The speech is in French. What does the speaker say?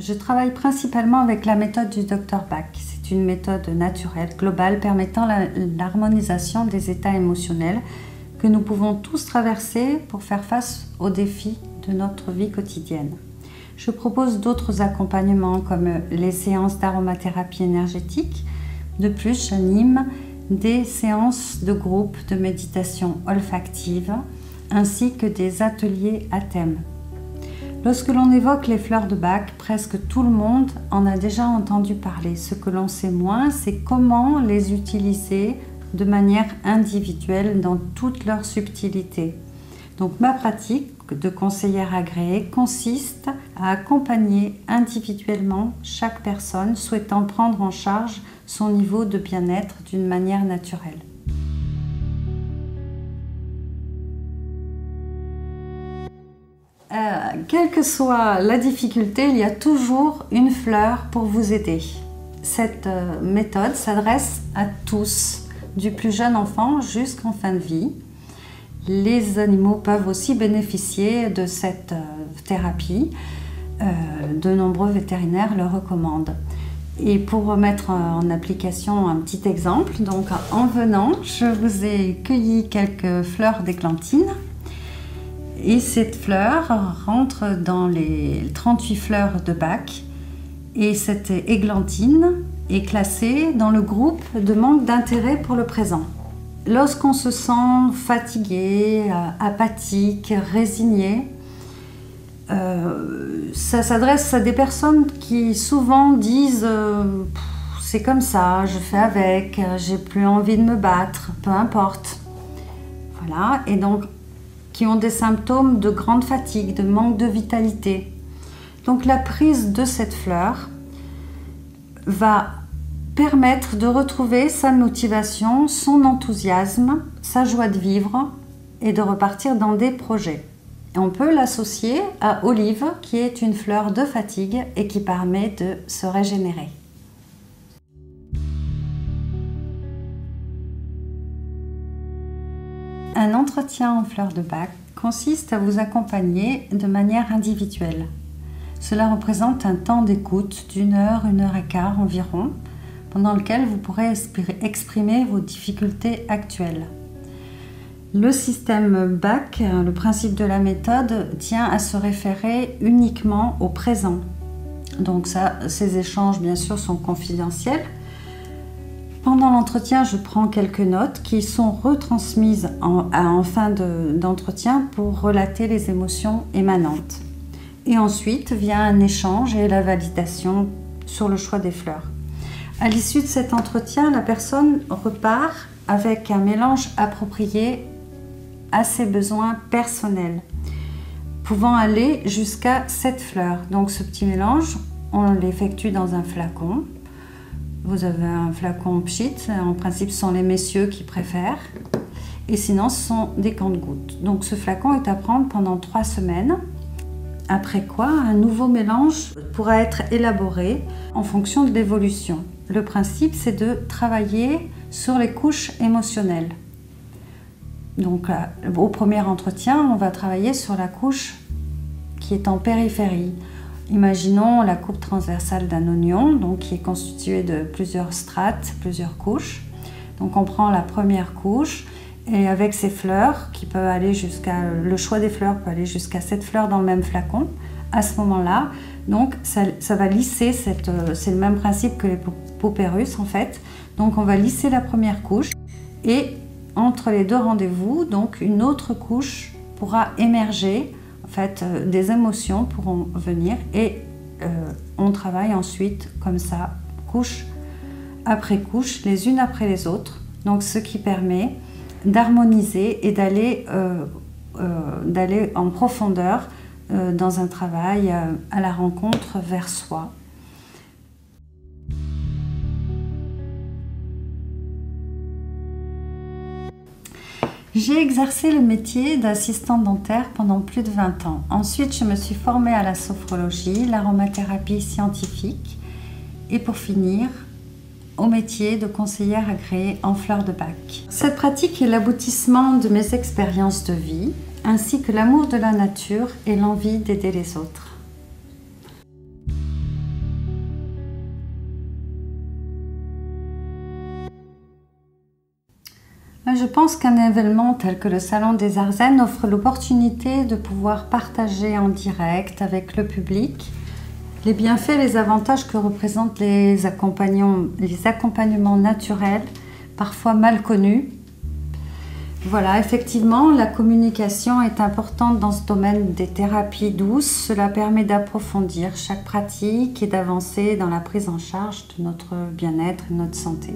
Je travaille principalement avec la méthode du Dr Bach. C'est une méthode naturelle, globale, permettant l'harmonisation des états émotionnels que nous pouvons tous traverser pour faire face aux défis de notre vie quotidienne. Je propose d'autres accompagnements comme les séances d'aromathérapie énergétique. De plus, j'anime des séances de groupe de méditation olfactive ainsi que des ateliers à thème. Lorsque l'on évoque les fleurs de Bach, presque tout le monde en a déjà entendu parler. Ce que l'on sait moins, c'est comment les utiliser de manière individuelle dans toute leur subtilité. Donc ma pratique de conseillère agréée consiste à accompagner individuellement chaque personne souhaitant prendre en charge son niveau de bien-être d'une manière naturelle. Quelle que soit la difficulté, il y a toujours une fleur pour vous aider. Cette méthode s'adresse à tous, du plus jeune enfant jusqu'en fin de vie. Les animaux peuvent aussi bénéficier de cette thérapie. De nombreux vétérinaires le recommandent. Et pour mettre en application un petit exemple, donc en venant, je vous ai cueilli quelques fleurs d'églantine. Et cette fleur rentre dans les 38 fleurs de Bach. Et cette églantine est classée dans le groupe de manque d'intérêt pour le présent. Lorsqu'on se sent fatigué, apathique, résigné, ça s'adresse à des personnes qui souvent disent c'est comme ça, je fais avec, j'ai plus envie de me battre, peu importe. Voilà, et donc qui ont des symptômes de grande fatigue, de manque de vitalité. Donc la prise de cette fleur va permettre de retrouver sa motivation, son enthousiasme, sa joie de vivre et de repartir dans des projets. Et on peut l'associer à Olive, qui est une fleur de fatigue et qui permet de se régénérer. Un entretien en fleurs de Bach consiste à vous accompagner de manière individuelle. Cela représente un temps d'écoute d'1 heure, 1 heure et quart environ, pendant lequel vous pourrez exprimer vos difficultés actuelles. Le système Bach, le principe de la méthode, tient à se référer uniquement au présent. Donc ces échanges, bien sûr, sont confidentiels. Pendant l'entretien, je prends quelques notes qui sont retransmises en fin d'entretien pour relater les émotions émanantes. Et ensuite vient un échange et la validation sur le choix des fleurs. À l'issue de cet entretien, la personne repart avec un mélange approprié à ses besoins personnels, pouvant aller jusqu'à 7 fleurs. Donc ce petit mélange, on l'effectue dans un flacon. Vous avez un flacon pchit, en principe ce sont les messieurs qui préfèrent, et sinon ce sont des comptes-gouttes. Donc ce flacon est à prendre pendant 3 semaines, après quoi un nouveau mélange pourra être élaboré en fonction de l'évolution. Le principe, c'est de travailler sur les couches émotionnelles. Donc au premier entretien, on va travailler sur la couche qui est en périphérie. Imaginons la coupe transversale d'un oignon, donc qui est constituée de plusieurs strates, plusieurs couches. Donc on prend la première couche et avec ces fleurs qui peuvent aller le choix des fleurs peut aller jusqu'à 7 fleurs dans le même flacon. À ce moment-là, donc ça va lisser, c'est le même principe que les Pauperus en fait. Donc on va lisser la première couche et entre les deux rendez-vous, donc une autre couche pourra émerger. En fait, des émotions pourront venir et on travaille ensuite comme ça, couche après couche, les unes après les autres. Donc ce qui permet d'harmoniser et d'aller en profondeur dans un travail à la rencontre vers soi. J'ai exercé le métier d'assistante dentaire pendant plus de 20 ans. Ensuite, je me suis formée à la sophrologie, l'aromathérapie scientifique et pour finir, au métier de conseillère agréée en fleurs de Bach. Cette pratique est l'aboutissement de mes expériences de vie, ainsi que l'amour de la nature et l'envie d'aider les autres. pense qu'un événement tel que le Salon des Arts Zen offre l'opportunité de pouvoir partager en direct avec le public les bienfaits et les avantages que représentent les accompagnements naturels, parfois mal connus. Voilà, effectivement, la communication est importante dans ce domaine des thérapies douces. Cela permet d'approfondir chaque pratique et d'avancer dans la prise en charge de notre bien-être et de notre santé.